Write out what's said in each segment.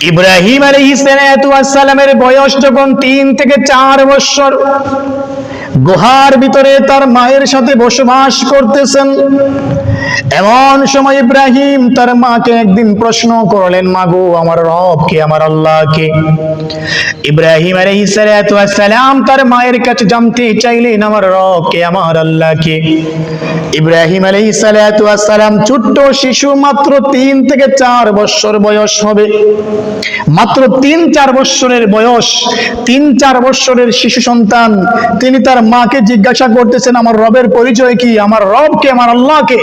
ইব্রাহিম আলাইহিস সালামের বয়স যখন 3 থেকে 4 বছর, গুহার ভিতরে তার মায়ের সাথে বসবাস করতেছেন। এমন সময় ইব্রাহিম তার মাকে একদিন প্রশ্ন করলেন, মা গো, আমার রব কে, আমার আল্লাহ কে? ইব্রাহিম আলাইহিস সালাম তার মায়ের কাছে জানতে চাইলেন, আমার রব কে, আমার আল্লাহ কে? ইব্রাহিম আলাইহিস সালাম ছোট্ট শিশু, মাত্র 3 থেকে 4 বছর বয়স হবে, মাত্র 3-4 বছরের বয়স, 3-4 বছরের শিশু সন্তান। তিনি তার মাকে জিজ্ঞাসা করতেছেন, আমার রবের পরিচয় কি, আমার রব কে, আমার আল্লাহ কে?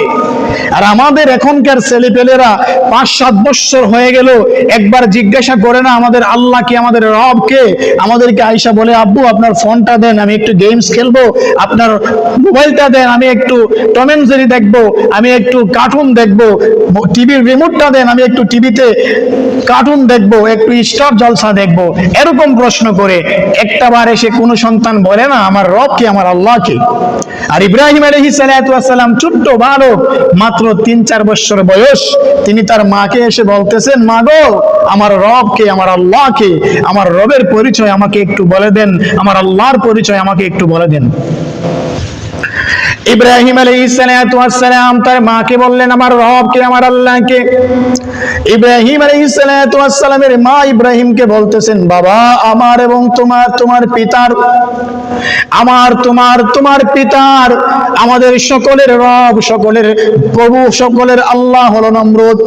আর আমাদের এখনকার ছেলেপেলেরা 5-7 বছর হয়ে গেল, একবার জিজ্ঞাসা করে না আমাদের আল্লাহ কে, আমাদের রব কে। আমাদেরকে আয়েশা বলে, আব্বু আপনার ফোনটা দেন, আমি একটু গেমস খেলবো, আপনার মোবাইলটা দেন, আমি একটু টম এন্ড জেরি দেখবো, আমি একটু কার্টুন দেখবো, টিভির রিমোটটা দেন, আমি একটু টিভিতে কার্টুন দেখবো, একটু স্টার জলসা দেখবো। এরকম প্রশ্ন করে একটাবার এসে কোন সন্তান বলে না আমার রব কে, আমার আল্লাহ কে। আর ইব্রাহিম আলাইহিস সালাম ছোট্ট বালক, মাত্র 3-4 বছর বয়স, তিনি তার মাকে এসে বলতেছেন, মা গো, আমার রব কে, আমার আল্লাহ কে? আমার রবের পরিচয় আমাকে একটু বলে দেন, আমার আল্লাহর পরিচয় আমাকে একটু বলে দেন। ইব্রাহিম আলাইহিস সালাম তার মাকে বললেন, আমার রব কে, আমার আল্লাহ কে? ইব্রাহিম আলাইহিস সালামের মা ইব্রাহিমকে বলতেছেন, বাবা, আমার এবং তোমার পিতার, আমার তোমার পিতার, আমাদের সকলের রব, সকলের প্রভু, সকলের আল্লাহ হলো নমরুদ।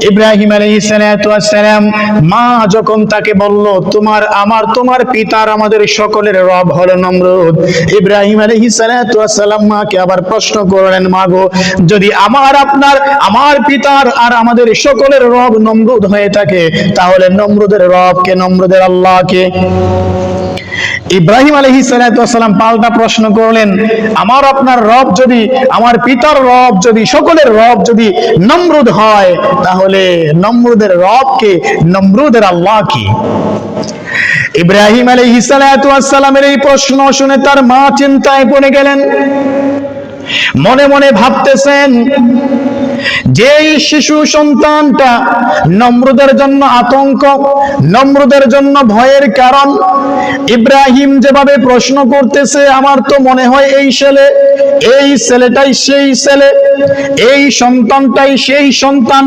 ইব্রাহিম আলাইহিস সালাম মা যখন তাকে বলল, তোমার পিতার, আমাদের সকলের রব হলো নমরুদ, ইব্রাহিম আলাইহিস সালাম মাকে আবার প্রশ্ন করলেন, মা গো, যদি আমার পিতার আর আমাদের সকলের রব নমরুদ হয়ে থাকে, তাহলে নমরুদের রব কে, নমরুদের আল্লাহ কে? ইব্রাহিম আলাইহিস সালাম পাল্টা প্রশ্ন করলেন, আপনার রব যদি, আমার পিতার রব যদি, সকলের রব যদি নমরুদ হয়, তাহলে নমরুদের রব কে, নমরুদের আল্লাহ কি? ইব্রাহিম আলাইহিস সালামের এই প্রশ্ন শুনে তার মা চিন্তায় পড়ে গেলেন। মনে মনে ভাবতেছেন, যেই শিশু সন্তানটা নমরুদের জন্য আতঙ্ক, নমরুদের জন্য ভয়ের কারণ, ইব্রাহিম যেভাবে প্রশ্ন করতেছে, আমার তো মনে হয় এই ছেলেটাই সেই ছেলে, এই সন্তানটাই সেই সন্তান,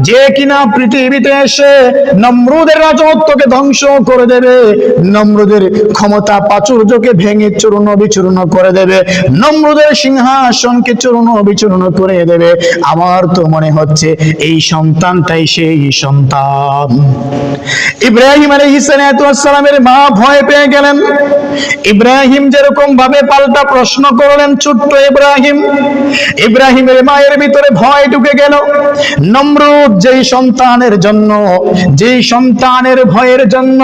যে কিনা পৃথিবীতে এসে নমরুদের রাজত্বকে ধ্বংস করে দেবে, নমরুদের ক্ষমতা প্রাচুর্যকে ভেঙে চূর্ণ বিচূর্ণ করে দেবে, নমরুদের সিংহাসনকে চূর্ণ বিচূর্ণ করে দেবে। আমার তো মনে হচ্ছে এই সন্তানটাই সেই সন্তান। ইব্রাহিম আলাইহিস সালামের মা ভয় পেয়ে গেলেন। ইব্রাহিম যেরকম ভাবে পাল্টা প্রশ্ন করলেন, ছোট্ট ইব্রাহিমের মায়ের ভিতরে ভয় ঢুকে গেল। নমরুদ যেই সন্তানের ভয়ের জন্য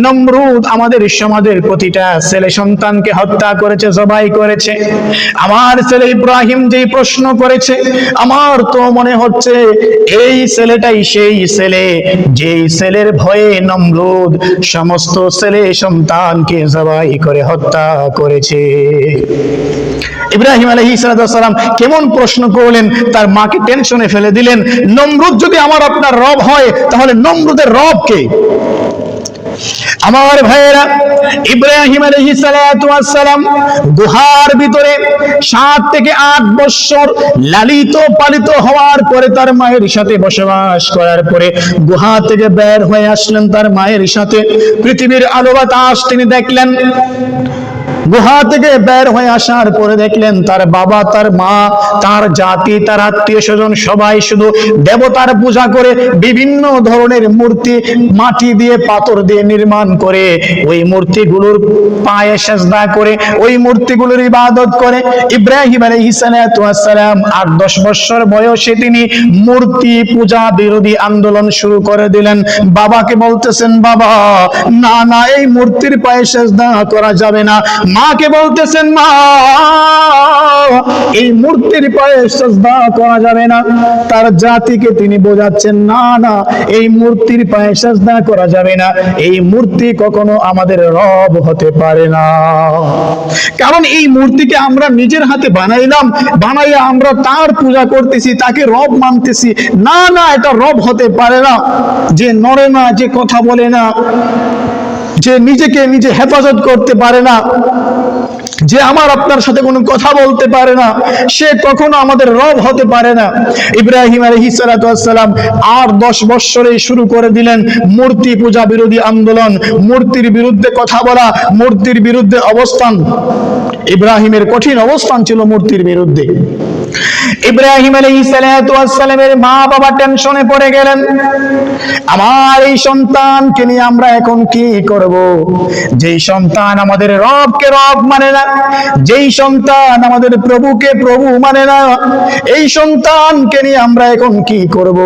নমরুদ আমাদের সমাজের প্রতিটা ছেলে সন্তানকে হত্যা করেছে, জবাই করেছে, আমার ছেলে ইব্রাহিম যেই প্রশ্ন করেছে, আমার তো মনে হচ্ছে এই ছেলেটাই সেই ছেলে, যেই ছেলের ভয়ে নমরুদ সমস্ত ছেলে সন্তানকে জবাই করে হত্যা করেছে। ইব্রাহিম আলাইহিস সালাম কেমন প্রশ্ন করলেন, তার মাকে টেনশনে ফেলে দিলেন। নমরুদ যদি আপনার রব হয়, তাহলে নমরুদের রব কে? আমার ভাইয়েরা, ইব্রাহিম আলাইহিস সালাম গুহার ভিতরে 7 থেকে 8 বছর লালিত পালিত হওয়ার পরে, তার মায়ের সাথে বসবাস করার পরে গুহা থেকে বের হয়ে আসলেন তার মায়ের সাথে। পৃথিবীর আলো বাতাস তিনি দেখলেন। গুহা থেকে বের হয়ে আসার পরে দেখলেন তার বাবা, তার মা, তার জাতি, তার আত্মীয় স্বজন সবাই শুধু দেবতার পূজা করে, বিভিন্ন ধরনের মূর্তি মাটি দিয়ে, পাথর দিয়ে নির্মাণ করে, ওই মূর্তিগুলোর পায়ে সেজদা করে, ওই মূর্তিগুলোর ইবাদত করে। ইব্রাহিম আলাইহিস সালাম 8-10 বছর বয়সে তিনি মূর্তি পূজা বিরোধী আন্দোলন শুরু করে দিলেন। বাবাকে বলতেছেন, বাবা, না, এই মূর্তির পায়ে সেজদা করা যাবে না, মাকে বলতেছেন, মা এই মূর্তির পায়ে সিজদা করা যাবে না। তার জাতিকে তিনি বোঝাচ্ছেন, না না, এই মূর্তির পায়ে সিজদা করা যাবে না, এই মূর্তি কখনো আমাদের রব হতে পারে না। কারণ এই মূর্তিকে আমরা নিজের হাতে বানাইলাম, বানাইয়া আমরা তার পূজা করতেছি, তাকে রব মানতেছি। না না, এটা রব হতে পারে না। যে নড়ে না, যে কথা বলে না, যে নিজেকে নিজে হেফাজত করতে পারে না, যে আমার আপনার সাথে কোনো কথা বলতে পারে না, সে কখনো আমাদের রব হতে পারে না। ইব্রাহিম আলাইহিস সালাতু ওয়াস সালাম 8-10 বছরে শুরু করে দিলেন মূর্তি পূজা বিরোধী আন্দোলন, মূর্তির বিরুদ্ধে কথা বলা, মূর্তির বিরুদ্ধে অবস্থান। ইব্রাহিমের কঠিন অবস্থান ছিল মূর্তির বিরুদ্ধে। ইব্রাহিম আলাইহিস সালাতু ওয়াস সালামের মা বাবা টেনশনে পড়ে গেলেন, আমার এই সন্তানকে নিয়ে আমরা এখন কি করব? যেই সন্তান আমাদের রবকে রব মানে না, যেই সন্তান আমাদের প্রভুকে প্রভু মানে না, এই সন্তানকে নিয়ে আমরা এখন কি করব?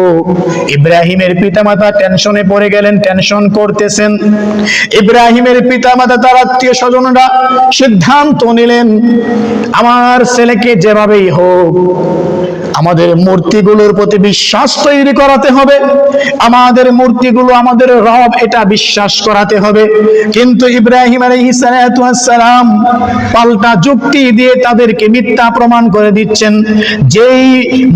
ইব্রাহিমের পিতামাতা টেনশনে পড়ে গেলেন, টেনশন করতেছেন। ইব্রাহিমের পিতামাতা, তার আত্মীয় স্বজনরা সিদ্ধান্ত নিলেন, আমার ছেলেকে যেভাবেই হোক আমাদের মূর্তিগুলোর প্রতি বিশ্বাস তৈরি করাতে হবে, আমাদের মূর্তিগুলো আমাদের রব এটা বিশ্বাস করাতে হবে। কিন্তু ইব্রাহিম আলাইহিস সালাতু ওয়াস সালাম পাল্টা যুক্তি দিয়ে তাদেরকে মিথ্যা প্রমাণ করে দিচ্ছেন। যেই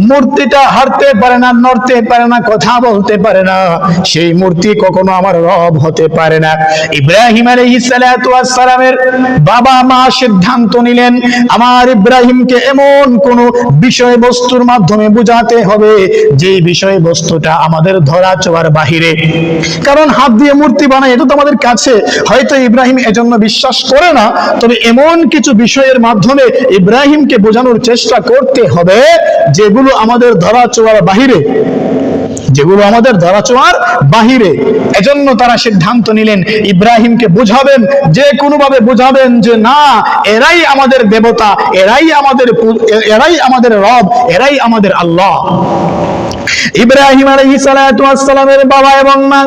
মূর্তিটা হাঁটতে পারে না, নড়তে পারে না, কথা বলতে পারে না, সেই মূর্তি কখনো আমার রব হতে পারে না। ইব্রাহিম আলাইহিস সালাতু ওয়াস সালামের বাবা মা সিদ্ধান্ত নিলেন, আমার ইব্রাহিমকে এমন কোন বিষয়বস্তুর মাধ্যমে বুঝাতে হবে যে বিষয়বস্তুটা আমাদের ধরা ছোঁয়ার বাহিরে। কারণ হাত দিয়ে মূর্তি বানায় এটা তো আমাদের কাছে, হয়তো ইব্রাহিম এজন্য বিশ্বাস করে না, তবে এমন কিছু বিষয়ের মাধ্যমে ইব্রাহিমকে বোঝানোর চেষ্টা করতে হবে যেগুলো আমাদের ধরা ছোঁয়ার বাহিরে, যেগুলো আমাদের ধরা ছোঁয়ার বাহিরে। এজন্য তারা সিদ্ধান্ত নিলেন ইব্রাহিমকে বুঝাবেন, যে কোনোভাবে বুঝাবেন যে না, এরাই আমাদের দেবতা, এরাই আমাদের রব, এরাই আমাদের আল্লাহ। ইব্রাহিম আলাইহিস সালাতু ওয়াস সালামের বাবা এবং মা,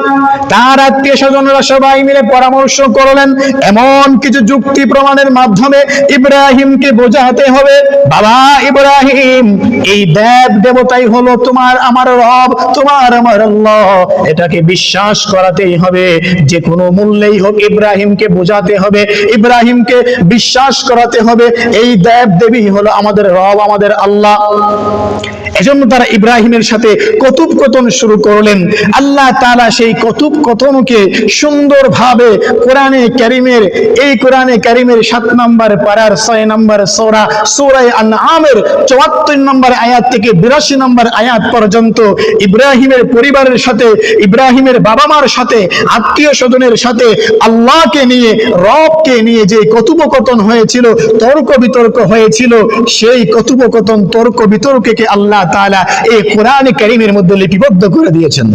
তার আত্মীয় স্বজনরা সবাই মিলে পরামর্শ করলেন এমন কিছু যুক্তি প্রমাণের মাধ্যমে ইব্রাহিমকে বোঝাতে হবে, বাবা ইব্রাহিম, এই দেব দেবতাই হলো তোমার আমার রব, তোমার আমার আল্লাহ, এটাকে বিশ্বাস করাতেই হবে। যে কোনো মূল্যেই হোক ইব্রাহিমকে বোঝাতে হবে, ইব্রাহিমকে বিশ্বাস করাতে হবে এই দেব দেবী হলো আমাদের রব, আমাদের আল্লাহ। এজন্য তারা ইব্রাহিমের সাথে কথোপকথন শুরু করলেন। আল্লাহ তাআলা সেই কথোপকথনকে সুন্দরভাবে কোরআনে কারীমের 7 নম্বর পারার 6 নম্বর সূরা আনআমের 74 নম্বর আয়াত থেকে 82 নম্বর আয়াত পর্যন্ত ইব্রাহিমের পরিবারের সাথে, ইব্রাহিমের বাবা মার সাথে, আত্মীয় স্বজনের সাথে আল্লাহকে নিয়ে, রবকে নিয়ে যে কথোপকথন হয়েছিল, তর্ক বিতর্ক হয়েছিল, সেই কথোপকথন তর্ক বিতর্ককে আল্লাহ তাআলা এই কোরআনে কারীমের মধ্যে লিপিবদ্ধ করে দিয়েছেন।